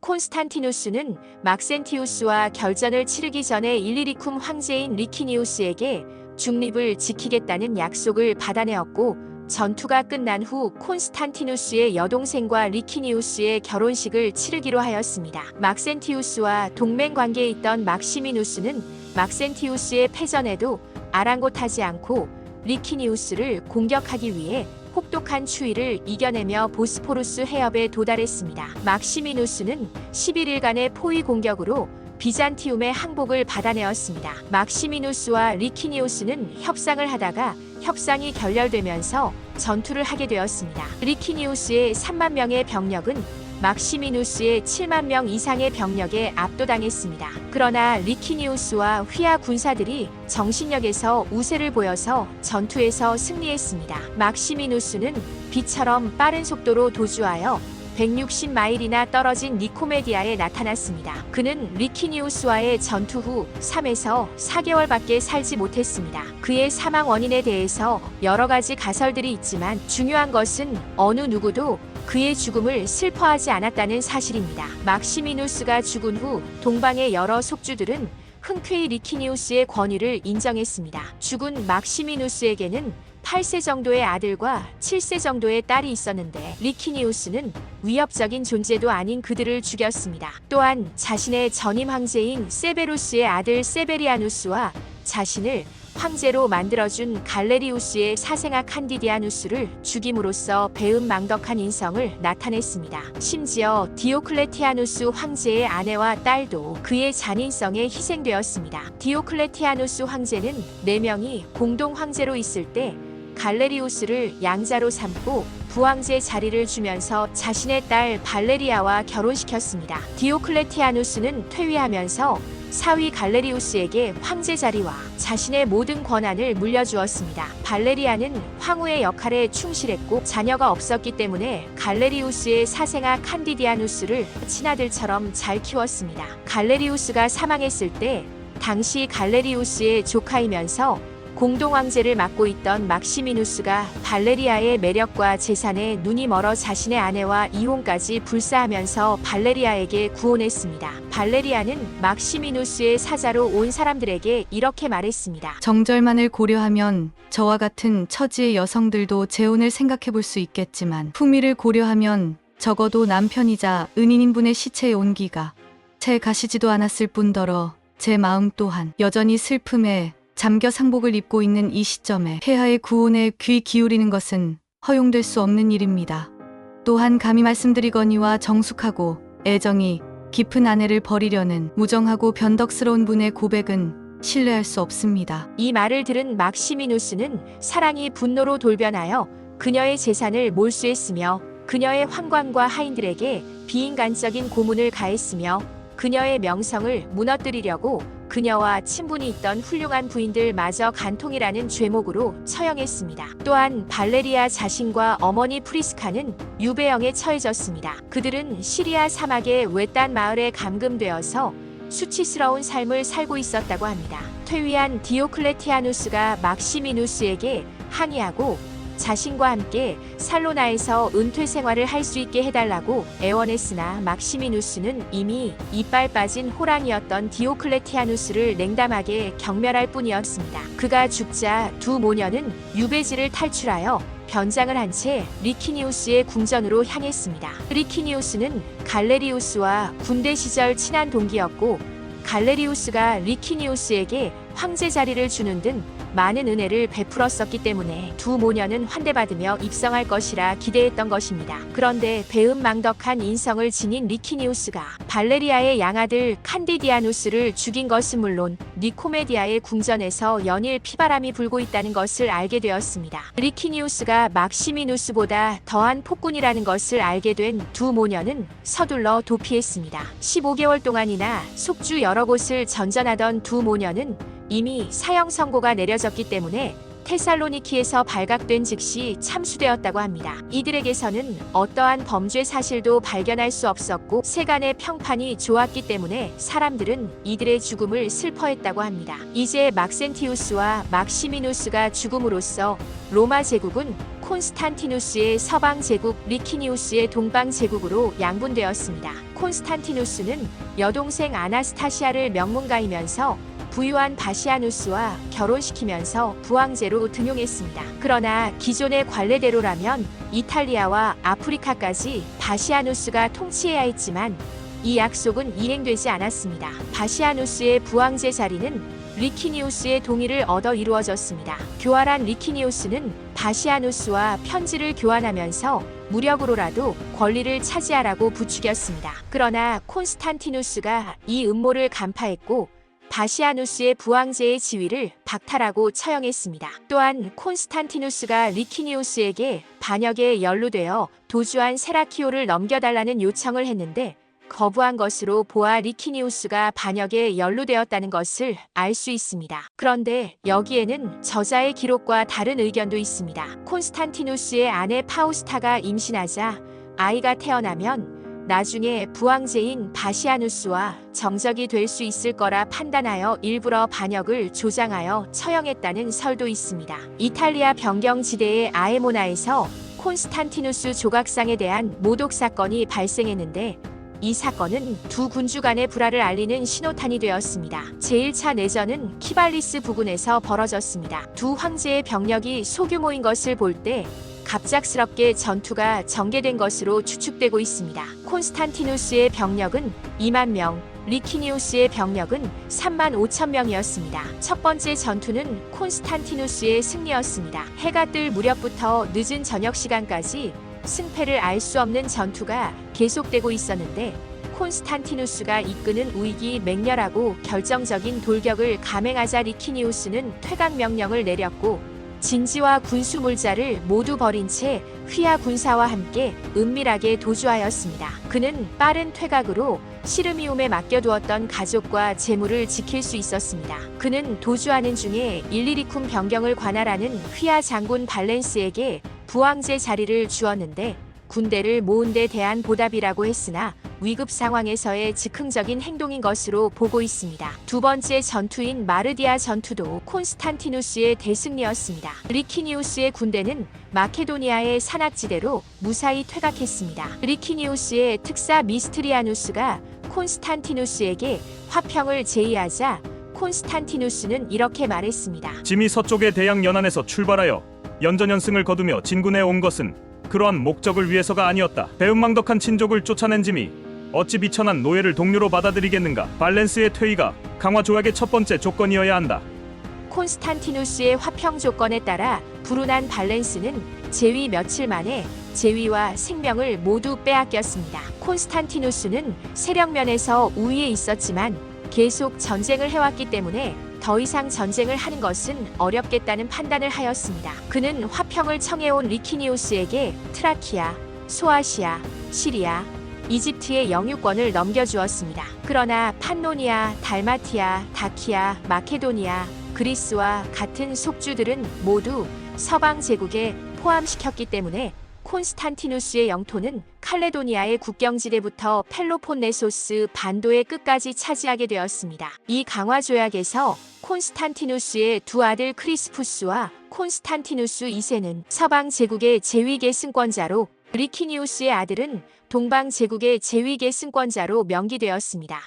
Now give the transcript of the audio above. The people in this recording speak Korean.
콘스탄티누스는 막센티우스와 결전을 치르기 전에 일리리쿰 황제인 리키니우스에게 중립을 지키겠다는 약속을 받아내었고, 전투가 끝난 후 콘스탄티누스의 여동생과 리키니우스의 결혼식을 치르기로 하였습니다. 막센티우스와 동맹 관계에 있던 막시미누스는 막센티우스의 패전에도 아랑곳하지 않고 리키니우스를 공격하기 위해 혹독한 추위를 이겨내며 보스포루스 해협에 도달했습니다. 막시미누스는 11일간의 포위 공격으로 비잔티움의 항복을 받아내었습니다. 막시미누스와 리키니우스는 협상을 하다가 협상이 결렬되면서 전투를 하게 되었습니다. 리키니우스의 3만 명의 병력은 막시미누스의 7만 명 이상의 병력에 압도당했습니다. 그러나 리키니우스와 휘하 군사들이 정신력에서 우세를 보여서 전투에서 승리했습니다. 막시미누스는 비처럼 빠른 속도로 도주하여 160마일이나 떨어진 니코메디아에 나타났습니다. 그는 리키니우스와의 전투 후 3에서 4개월밖에 살지 못했습니다. 그의 사망 원인에 대해서 여러 가지 가설들이 있지만 중요한 것은 어느 누구도 그의 죽음을 슬퍼하지 않았다는 사실입니다. 막시미누스가 죽은 후 동방의 여러 속주들은 흔쾌히 리키니우스의 권위를 인정했습니다. 죽은 막시미누스에게는 8세 정도의 아들과 7세 정도의 딸이 있었는데 리키니우스는 위협적인 존재도 아닌 그들을 죽였습니다. 또한 자신의 전임 황제인 세베루스의 아들 세베리아누스와 자신을 황제로 만들어준 갈레리우스의 사생아 칸디디아누스를 죽임으로써 배은망덕한 인성을 나타냈습니다. 심지어 디오클레티아누스 황제의 아내와 딸도 그의 잔인성에 희생되었습니다. 디오클레티아누스 황제는 4명이 공동 황제로 있을 때 갈레리우스를 양자로 삼고 부황제 자리를 주면서 자신의 딸 발레리아와 결혼시켰습니다. 디오클레티아누스는 퇴위하면서 사위 갈레리우스에게 황제 자리와 자신의 모든 권한을 물려주었습니다. 발레리아는 황후의 역할에 충실했고 자녀가 없었기 때문에 갈레리우스의 사생아 칸디디아누스를 친아들처럼 잘 키웠습니다. 갈레리우스가 사망했을 때 당시 갈레리우스의 조카이면서 공동황제를 맡고 있던 막시미누스가 발레리아의 매력과 재산에 눈이 멀어 자신의 아내와 이혼까지 불사하면서 발레리아에게 구원했습니다. 발레리아는 막시미누스의 사자로 온 사람들에게 이렇게 말했습니다. 정절만을 고려하면 저와 같은 처지의 여성들도 재혼을 생각해 볼 수 있겠지만 품위를 고려하면 적어도 남편이자 은인인 분의 시체의 온기가 채 가시지도 않았을 뿐더러 제 마음 또한 여전히 슬픔에 잠겨 상복을 입고 있는 이 시점에 폐하의 구혼에 귀 기울이는 것은 허용될 수 없는 일입니다. 또한 감히 말씀드리거니와 정숙하고 애정이 깊은 아내를 버리려는 무정하고 변덕스러운 분의 고백은 신뢰할 수 없습니다. 이 말을 들은 막시미누스는 사랑이 분노로 돌변하여 그녀의 재산을 몰수했으며 그녀의 황관과 하인들에게 비인간적인 고문을 가했으며 그녀의 명성을 무너뜨리려고 그녀와 친분이 있던 훌륭한 부인들마저 간통이라는 죄목으로 처형했습니다. 또한 발레리아 자신과 어머니 프리스카는 유배형에 처해졌습니다. 그들은 시리아 사막의 외딴 마을에 감금되어서 수치스러운 삶을 살고 있었다고 합니다. 퇴위한 디오클레티아누스가 막시미누스에게 항의하고 자신과 함께 살로나에서 은퇴 생활을 할 수 있게 해달라고 애원했으나 막시미누스는 이미 이빨 빠진 호랑이였던 디오클레티아누스를 냉담하게 경멸할 뿐이었습니다. 그가 죽자 두 모녀는 유배지를 탈출하여 변장을 한 채 리키니우스의 궁전으로 향했습니다. 리키니우스는 갈레리우스와 군대 시절 친한 동기였고 갈레리우스가 리키니우스에게 황제 자리를 주는 등 많은 은혜를 베풀었었기 때문에 두 모녀는 환대받으며 입성할 것이라 기대했던 것입니다. 그런데 배은망덕한 인성을 지닌 리키니우스가 발레리아의 양아들 칸디디아누스를 죽인 것은 물론 니코메디아의 궁전에서 연일 피바람이 불고 있다는 것을 알게 되었습니다. 리키니우스가 막시미누스보다 더한 폭군이라는 것을 알게 된 두 모녀는 서둘러 도피했습니다. 15개월 동안이나 속주 여러 곳을 전전하던 두 모녀는 이미 사형 선고가 내려졌기 때문에 테살로니키에서 발각된 즉시 참수되었다고 합니다. 이들에게서는 어떠한 범죄 사실도 발견할 수 없었고 세간의 평판이 좋았기 때문에 사람들은 이들의 죽음을 슬퍼했다고 합니다. 이제 막센티우스와 막시미누스가 죽음으로써 로마 제국은 콘스탄티누스의 서방 제국, 리키니우스의 동방 제국으로 양분되었습니다. 콘스탄티누스는 여동생 아나스타시아를 명문가이면서 부유한 바시아누스와 결혼시키면서 부왕제로 등용했습니다. 그러나 기존의 관례대로라면 이탈리아와 아프리카까지 바시아누스가 통치해야 했지만 이 약속은 이행되지 않았습니다. 바시아누스의 부왕제 자리는 리키니우스의 동의를 얻어 이루어졌습니다. 교활한 리키니우스는 바시아누스와 편지를 교환하면서 무력으로라도 권리를 차지하라고 부추겼습니다. 그러나 콘스탄티누스가 이 음모를 간파했고 바시아누스의 부왕제의 지위를 박탈하고 처형했습니다. 또한 콘스탄티누스가 리키니우스에게 반역에 연루되어 도주한 세라키오를 넘겨달라는 요청을 했는데 거부한 것으로 보아 리키니우스가 반역에 연루되었다는 것을 알 수 있습니다. 그런데 여기에는 저자의 기록과 다른 의견도 있습니다. 콘스탄티누스의 아내 파우스타가 임신하자 아이가 태어나면 나중에 부왕제인 바시아누스와 정적이 될 수 있을 거라 판단하여 일부러 반역을 조장하여 처형했다는 설도 있습니다. 이탈리아 변경지대의 아에모나에서 콘스탄티누스 조각상에 대한 모독 사건이 발생했는데 이 사건은 두 군주 간의 불화를 알리는 신호탄이 되었습니다. 제1차 내전은 키발리스 부근에서 벌어졌습니다. 두 황제의 병력이 소규모인 것을 볼 때 갑작스럽게 전투가 전개된 것으로 추측되고 있습니다. 콘스탄티누스의 병력은 2만 명, 리키니우스의 병력은 3만 5천 명이었습니다. 첫 번째 전투는 콘스탄티누스의 승리였습니다. 해가 뜰 무렵부터 늦은 저녁 시간까지 승패를 알 수 없는 전투가 계속되고 있었는데 콘스탄티누스가 이끄는 우익이 맹렬하고 결정적인 돌격을 감행하자 리키니우스는 퇴각 명령을 내렸고 진지와 군수 물자를 모두 버린 채 휘하 군사와 함께 은밀하게 도주하였습니다. 그는 빠른 퇴각으로 시르미움에 맡겨두었던 가족과 재물을 지킬 수 있었습니다. 그는 도주하는 중에 일리리쿰 병경을 관할하는 휘하 장군 발렌스에게 부왕제 자리를 주었는데 군대를 모은 데 대한 보답이라고 했으나 위급 상황에서의 즉흥적인 행동인 것으로 보고 있습니다. 두 번째 전투인 마르디아 전투도 콘스탄티누스의 대승리였습니다. 리키니우스의 군대는 마케도니아의 산악지대로 무사히 퇴각했습니다. 리키니우스의 특사 미스트리아누스가 콘스탄티누스에게 화평을 제의하자 콘스탄티누스는 이렇게 말했습니다. 짐이 서쪽의 대양 연안에서 출발하여 연전연승을 거두며 진군에 온 것은 그러한 목적을 위해서가 아니었다. 배은망덕한 친족을 쫓아낸 짐이 어찌 비천한 노예를 동료로 받아들이겠는가. 발렌스의 퇴위가 강화 조약의 첫 번째 조건이어야 한다. 콘스탄티누스의 화평 조건에 따라 불운한 발렌스는 재위 며칠 만에 재위와 생명을 모두 빼앗겼습니다. 콘스탄티누스는 세력면에서 우위에 있었지만 계속 전쟁을 해왔기 때문에 더 이상 전쟁을 하는 것은 어렵겠다는 판단을 하였습니다. 그는 화평을 청해온 리키니우스에게 트라키아, 소아시아, 시리아, 이집트의 영유권을 넘겨주었습니다. 그러나 판노니아, 달마티아, 다키아, 마케도니아, 그리스와 같은 속주들은 모두 서방 제국에 포함시켰기 때문에 콘스탄티누스의 영토는 칼레도니아의 국경지대부터 펠로폰네소스 반도의 끝까지 차지하게 되었습니다. 이 강화 조약에서 콘스탄티누스의 두 아들 크리스푸스와 콘스탄티누스 2세는 서방 제국의 제위계 승권자로 리키니우스의 아들은 동방 제국의 제위계 승권자로 명기되었습니다.